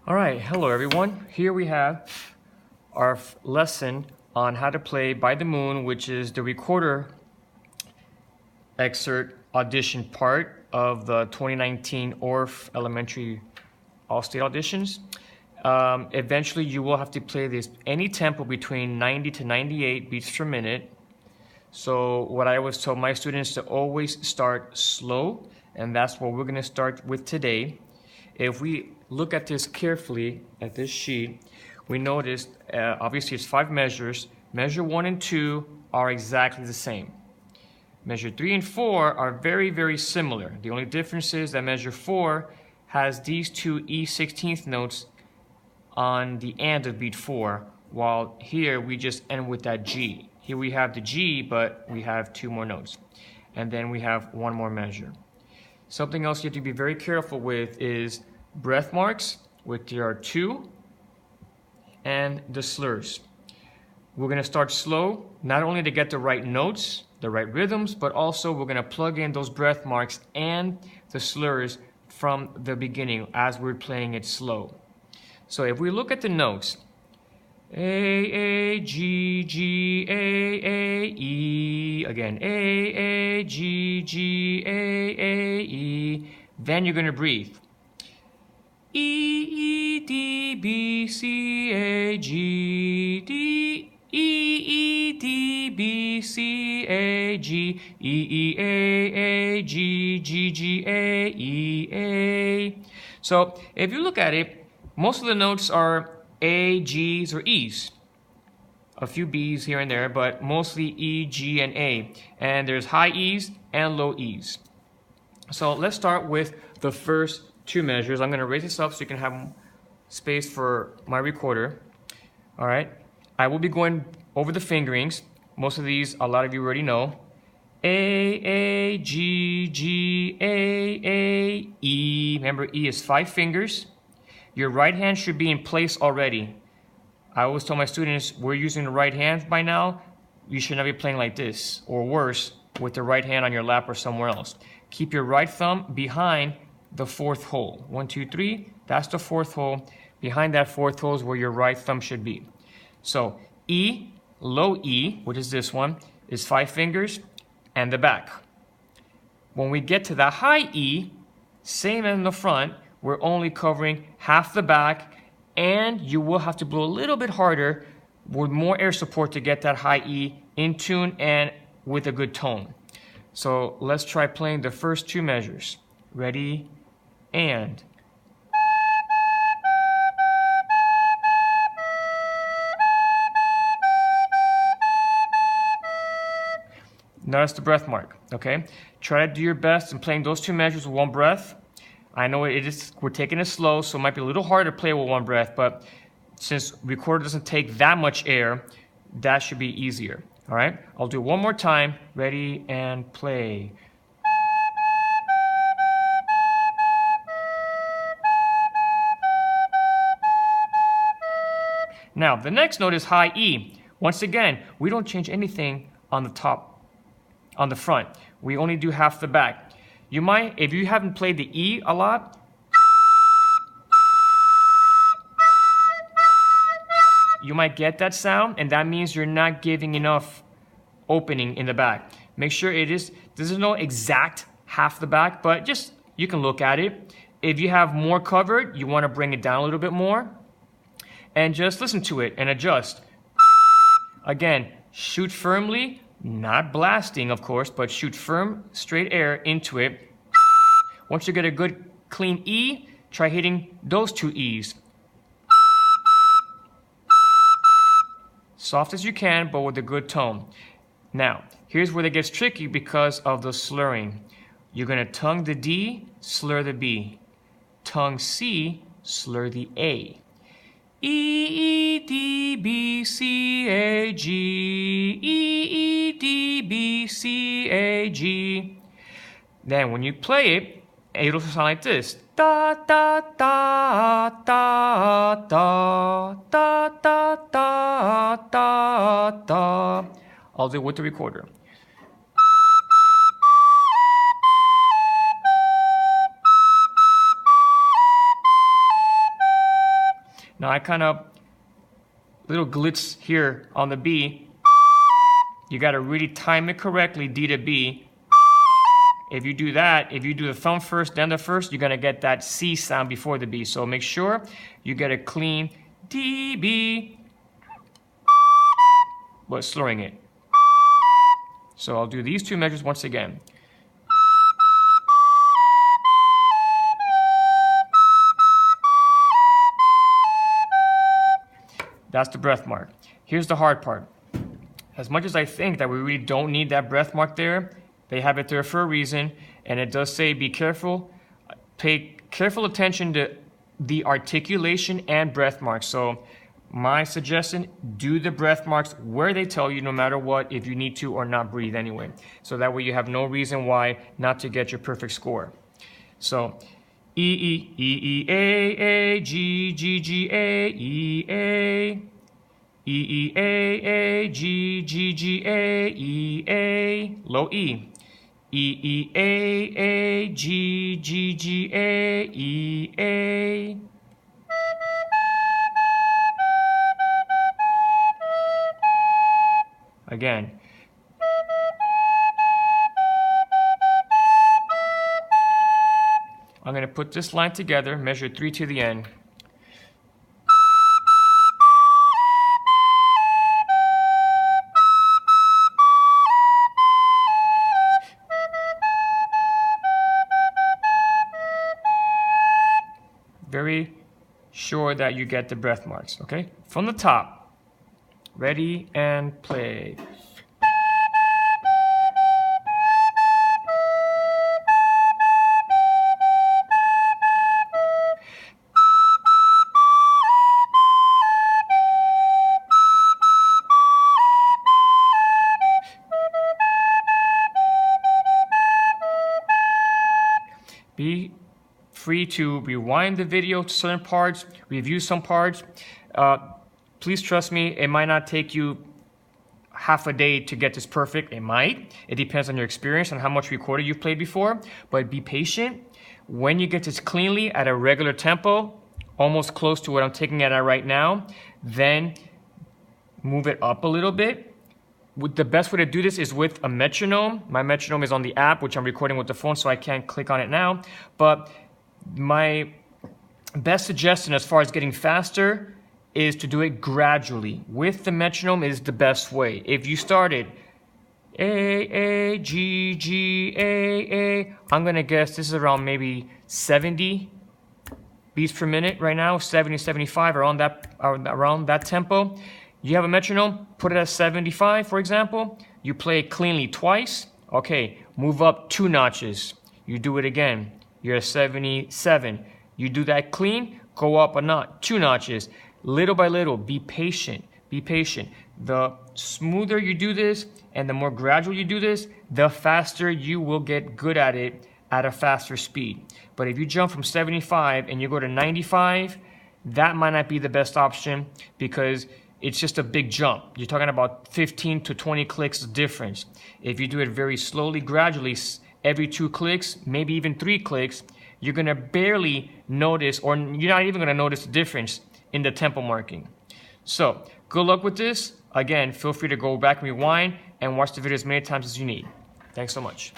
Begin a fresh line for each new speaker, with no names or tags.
All right, hello everyone. Here we have our lesson on how to play By the Moon, which is the recorder excerpt audition part of the 2019 Orff Elementary All-State Auditions. Eventually you will have to play this any tempo between 90 to 98 beats per minute. So what I always tell my students to always start slow, and that's what we're going to start with today. If we look at this carefully, at this sheet, we notice obviously it's 5 measures. Measure 1 and 2 are exactly the same. Measure 3 and 4 are very, very similar. The only difference is that measure 4 has these two E16th notes on the end of beat 4, while here we just end with that G. Here we have the G, but we have 2 more notes. And then we have 1 more measure. Something else you have to be very careful with is breath marks, which there are 2, and the slurs. We're going to start slow, not only to get the right notes, the right rhythms, but also we're going to plug in those breath marks and the slurs from the beginning as we're playing it slow. So if we look at the notes, A, A, G, G, A, E, again, A, G, G, A, E, then you're going to breathe. E, E, D, B, C, A, G, D, E, D, B, C, A, G, E, A, G, G, G, A, E, A. So if you look at it, most of the notes are A, G's, or E's. A few B's here and there, but mostly E, G, and A. And there's high E's and low E's. So let's start with the first 2 measures. I'm going to raise this up so you can have space for my recorder. All right. I will be going over the fingerings. Most of these, a lot of you already know. A, G, G, A, E. Remember, E is 5 fingers. Your right hand should be in place already. I always tell my students, we're using the right hand by now. You should not be playing like this, or worse, with the right hand on your lap or somewhere else. Keep your right thumb behind the 4th hole. 1, 2, 3, that's the 4th hole. Behind that 4th hole is where your right thumb should be. So E, low E, which is this one, is 5 fingers and the back. When we get to the high E, same as in the front, we're only covering half the back, and you will have to blow a little bit harder with more air support to get that high E in tune and with a good tone. So let's try playing the first 2 measures. Ready, and. Notice the breath mark, okay? Try to do your best in playing those 2 measures with 1 breath. I know we're taking it slow, so it might be a little hard to play with 1 breath, but since recorder doesn't take that much air, that should be easier, all right? I'll do it 1 more time. Ready, and play. Now, the next note is high E. Once again, we don't change anything on the top, on the front. We only do half the back. You might, if you haven't played the E a lot, you might get that sound, and that means you're not giving enough opening in the back. Make sure there's no exact half the back, but just, you can look at it. If you have more covered, you want to bring it down a little bit more. And just listen to it and adjust. Again, shoot firmly, not blasting, of course, but shoot firm, straight air into it. Once you get a good, clean E, try hitting those 2 E's. Soft as you can, but with a good tone. Now, here's where it gets tricky because of the slurring. You're going to tongue the D, slur the B. Tongue C, slur the A. E, D, B, C, A, G. E, D, B, C, A, G. Then when you play it, it'll sound like this. Da, da, da, da, da, da, da, da, da, da. I'll do it with the recorder. Now I kind of, little glitz here on the B. You got to really time it correctly, D to B. If you do that, if you do the thumb first, then the first, you're going to get that C sound before the B. So make sure you get a clean D, B, but slurring it. So I'll do these two measures once again. That's the breath mark. Here's the hard part. As much as I think that we really don't need that breath mark there, they have it there for a reason, and it does say be careful, pay careful attention to the articulation and breath marks. So my suggestion, do the breath marks where they tell you, no matter what, if you need to or not breathe anyway. So that way you have no reason why not to get your perfect score. So E, E, E, E, A, A, G, G, G, A, E, A. E, E, A, A, G, G, G, A, E, A. Low E. E, E, A, A, G, G, G, A, E, A. Again. I'm going to put this line together, measure 3 to the end. Very sure that you get the breath marks, okay? From the top. Ready and play. Be free to rewind the video to certain parts, review some parts. Please trust me, it might not take you half a day to get this perfect. It might. It depends on your experience and how much recorder you've played before. But be patient. When you get this cleanly at a regular tempo, almost close to what I'm taking it at right now, then move it up a little bit. The best way to do this is with a metronome. My metronome is on the app, which I'm recording with the phone, so I can't click on it now. But my best suggestion as far as getting faster is to do it gradually. With the metronome is the best way. If you started A, G, G, A, I'm gonna guess this is around maybe 70 beats per minute right now, 70, 75, around that tempo. You have a metronome, put it at 75, for example. You play it cleanly twice. Okay, move up 2 notches. You do it again. You're at 77. You do that clean, go up a notch, 2 notches. Little by little, be patient. Be patient. The smoother you do this and the more gradual you do this, the faster you will get good at it at a faster speed. But if you jump from 75 and you go to 95, that might not be the best option because it's just a big jump. You're talking about 15 to 20 clicks difference. If you do it very slowly, gradually, every 2 clicks, maybe even 3 clicks, you're gonna barely notice, or you're not even gonna notice the difference in the tempo marking. So, good luck with this. Again, feel free to go back and rewind and watch the video as many times as you need. Thanks so much.